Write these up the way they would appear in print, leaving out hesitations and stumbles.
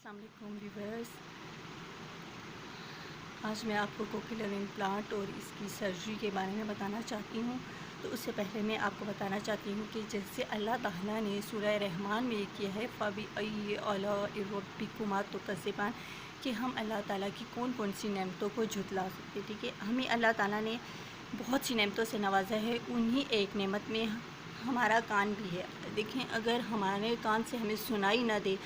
अस्सलाम वालेकुम व्यूअर्स। आज मैं आपको कोक्लियर इम्प्लांट और इसकी सर्जरी के बारे में बताना चाहती हूँ। तो उससे पहले मैं आपको बताना चाहती हूँ कि जैसे अल्लाह ताला ने सूरह रहमान में किया है फ़बी अला रब्बिकुमा तुकज़्ज़िबान, कि हम अल्लाह ताला की कौन कौन सी नेमतों को झुतला सकते। ठीक है, हमें अल्लाह ताला ने बहुत सी नेमतों से नवाजा है। उन्हीं एक नेमत में हमारा कान भी है। देखें, अगर हमारे कान से हमें सुनाई ना दे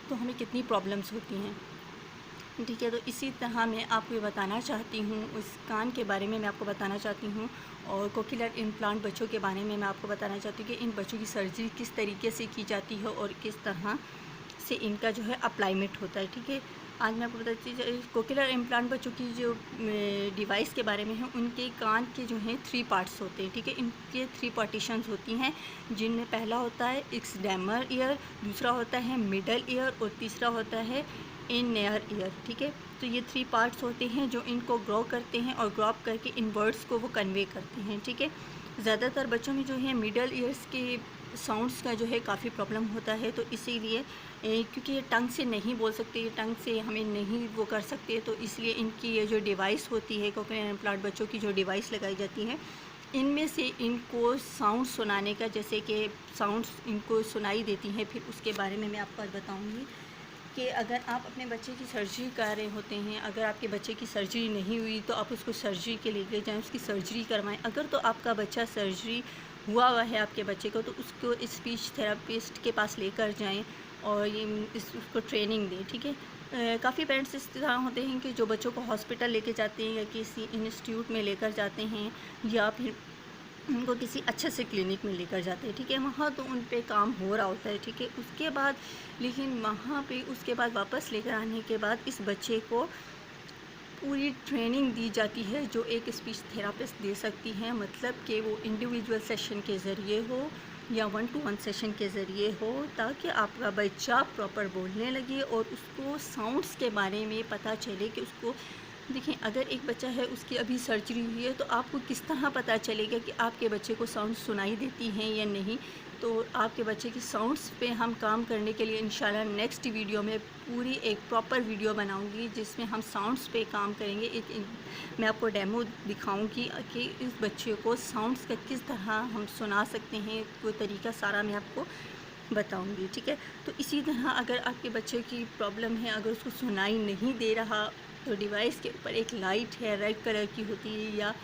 तो हमें कितनी प्रॉब्लम्स होती हैं। ठीक है, तो इसी तरह मैं आपको ये बताना चाहती हूँ, उस कान के बारे में मैं आपको बताना चाहती हूँ, और कोक्लियर इम्प्लांट बच्चों के बारे में मैं आपको बताना चाहती हूँ कि इन बच्चों की सर्जरी किस तरीके से की जाती है और किस तरह से इनका जो है अप्लाईमेंट होता है। ठीक है, आज मैं आपको बताती हूँ कोक्लियर इम्प्लांट बच्चों की जो डिवाइस के बारे में है। उनके कान के जो हैं 3 पार्ट्स होते हैं। ठीक है, इनके 3 पार्टीशंस होती हैं, जिनमें पहला होता है एक्सडेमर ईयर, दूसरा होता है मिडल ईयर और तीसरा होता है इनर ईयर। ठीक है, तो ये 3 पार्ट्स होते हैं जो इनको ग्रो करते हैं और ग्रो अप करके इन वर्ड्स को वो कन्वे करते हैं। ठीक है, ज़्यादातर बच्चों में जो है मिडल ईयर्स के साउंड्स का जो है काफ़ी प्रॉब्लम होता है। तो इसीलिए क्योंकि ये टंग से नहीं बोल सकते, ये टंग से हमें नहीं वो कर सकते, तो इसलिए इनकी ये जो डिवाइस होती है, कोक्लियर इम्प्लांट बच्चों की जो डिवाइस लगाई जाती है, इनमें से इनको साउंड सुनाने का, जैसे कि साउंड्स इनको सुनाई देती हैं। फिर उसके बारे में मैं आपको आज बताऊँगी कि अगर आप अपने बच्चे की सर्जरी कर रहे होते हैं, अगर आपके बच्चे की सर्जरी नहीं हुई तो आप उसको सर्जरी के लिए ले जाएँ, उसकी सर्जरी करवाएं। अगर तो आपका बच्चा सर्जरी हुआ है आपके बच्चे को, तो उसको स्पीच थेरापिस्ट के पास लेकर जाएं और ये उसको ट्रेनिंग दें। ठीक है, काफ़ी पेरेंट्स इस तरह होते हैं कि जो बच्चों को हॉस्पिटल लेके जाते हैं या किसी इंस्टीट्यूट में लेकर जाते हैं या फिर उनको किसी अच्छे से क्लिनिक में लेकर जाते हैं। ठीक है, वहाँ तो उन पे काम हो रहा होता है। ठीक है, उसके बाद लेकिन वहाँ पे उसके बाद वापस लेकर आने के बाद इस बच्चे को पूरी ट्रेनिंग दी जाती है जो एक स्पीच थेरापिस्ट दे सकती हैं। मतलब कि वो इंडिविजुअल सेशन के ज़रिए हो या 1-to-1 सेशन के ज़रिए हो, ताकि आपका बच्चा प्रॉपर बोलने लगे और उसको साउंड्स के बारे में पता चले कि उसको देखिए, अगर एक बच्चा है उसकी अभी सर्जरी हुई है तो आपको किस तरह पता चलेगा कि आपके बच्चे को साउंड सुनाई देती हैं या नहीं। तो आपके बच्चे की साउंड्स पे हम काम करने के लिए इंशाल्लाह नेक्स्ट वीडियो में पूरी एक प्रॉपर वीडियो बनाऊंगी जिसमें हम साउंड्स पे काम करेंगे। मैं आपको डेमो दिखाऊंगी कि इस बच्चे को साउंड्स का किस तरह हम सुना सकते हैं, वो तरीका सारा मैं आपको बताऊंगी। ठीक है, तो इसी तरह अगर आपके बच्चे की प्रॉब्लम है, अगर उसको सुनाई नहीं दे रहा, तो डिवाइस के ऊपर एक लाइट है, रेड कलर की होती है या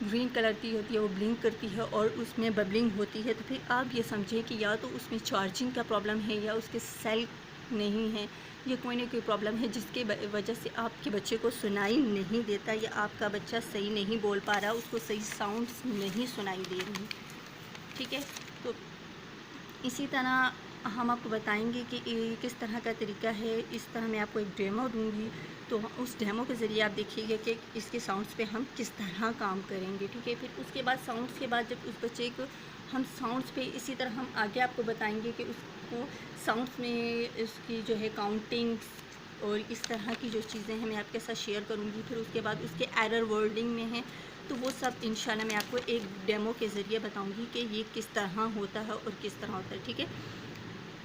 ग्रीन कलर की होती है, वो ब्लिंक करती है और उसमें बबलिंग होती है। तो फिर आप ये समझें कि या तो उसमें चार्जिंग का प्रॉब्लम है या उसके सेल नहीं है, या कोई ना कोई प्रॉब्लम है जिसके वजह से आपके बच्चे को सुनाई नहीं देता, या आपका बच्चा सही नहीं बोल पा रहा, उसको सही साउंड्स नहीं सुनाई दे रही। ठीक है, तो इसी तरह हम आपको बताएंगे कि किस तरह का तरीका है। इस तरह मैं आपको एक डेमो दूंगी, तो उस डेमो के ज़रिए आप देखिएगा कि इसके साउंड्स पे हम किस तरह काम करेंगे। ठीक है, फिर उसके बाद साउंड्स के बाद जब उस बच्चे को हम साउंड्स पे इसी तरह हम आगे आपको बताएंगे कि उसको साउंड्स में उसकी जो है काउंटिंग्स और इस तरह की जो चीज़ें हैं मैं आपके साथ शेयर करूँगी। फिर उसके बाद उसके एरर वर्डिंग में है, तो वो सब इंशाल्लाह मैं आपको एक डेमो के ज़रिए बताऊंगी कि ये किस तरह होता है और किस तरह होता है। ठीक है,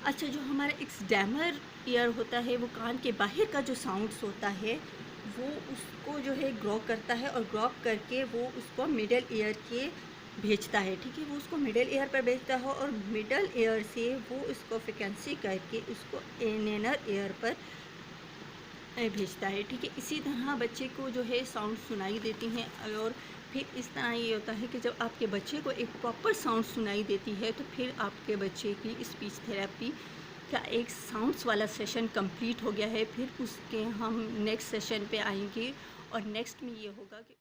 अच्छा, जो हमारा एक्सडेमर ईयर होता है, वो कान के बाहर का जो साउंड्स होता है वो उसको जो है ग्रो करता है और ग्रो करके वो उसको मिडल ईयर के भेजता है। ठीक है, वो उसको मिडल ईयर पर भेजता है और मिडल ईयर से वो उसको फ्रिक्वेंसी करके उसको इनर ईयर पर भेजता है। ठीक है, इसी तरह बच्चे को जो है साउंड सुनाई देती हैं। और फिर इस तरह ये होता है कि जब आपके बच्चे को एक प्रॉपर साउंड सुनाई देती है तो फिर आपके बच्चे की स्पीच थेरेपी का एक साउंड्स वाला सेशन कंप्लीट हो गया है। फिर उसके हम नेक्स्ट सेशन पे आएंगे और नेक्स्ट में ये होगा कि